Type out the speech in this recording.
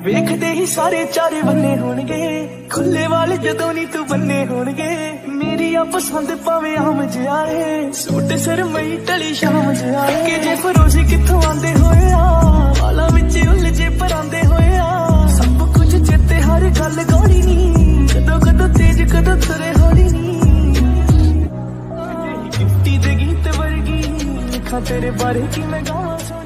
ਵੇਖਦੇ ਹੀ ਸਾਰੇ ਚਾਰੇ ਬੰਨੇ ਹੋਣਗੇ, ਖੁੱਲੇ ਵਾਲ ਜਦੋਂ ਨੀ ਤੂੰ ਬੰਨੇ ਹੋਣਗੇ। ਮੇਰੀ ਆ ਪਸੰਦ ਭਾਵੇਂ ਆਮ ਜਿਹਾ ਏ, ਸੂਟ ਸਰਮਈ ਟਲੀ ਸ਼ਾਮ ਜਿਹਾ ਕਿ ਜੇ ਫਰੋਜ਼ੀ ਕਿੱਥੋਂ ਆਂਦੇ ਹੋਏ ਆ, ਵਾਲਾਂ ਵਿੱਚ ਉਲਝੇ ਪਰਾਂਦੇ ਹੋਏ ਆ। ਸਭ ਕੁਝ ਚੇਤੇ ਹਰ ਗੱਲ ਗੋਲੀ ਨੀ, ਕਦੋਂ ਕਦੋਂ ਤੇਜ ਕਦੋਂ ਤੁਰੇ ਹੌਲੀ ਨੀ। ਗਿਫਟੀ ਦੇ ਗੀਤ ਵਰਗੀ ਲਿਖਾਂ ਤੇਰੇ ਬਾਰੇ ਕਿ ਮੈਂ ਗਾਵਾਂ।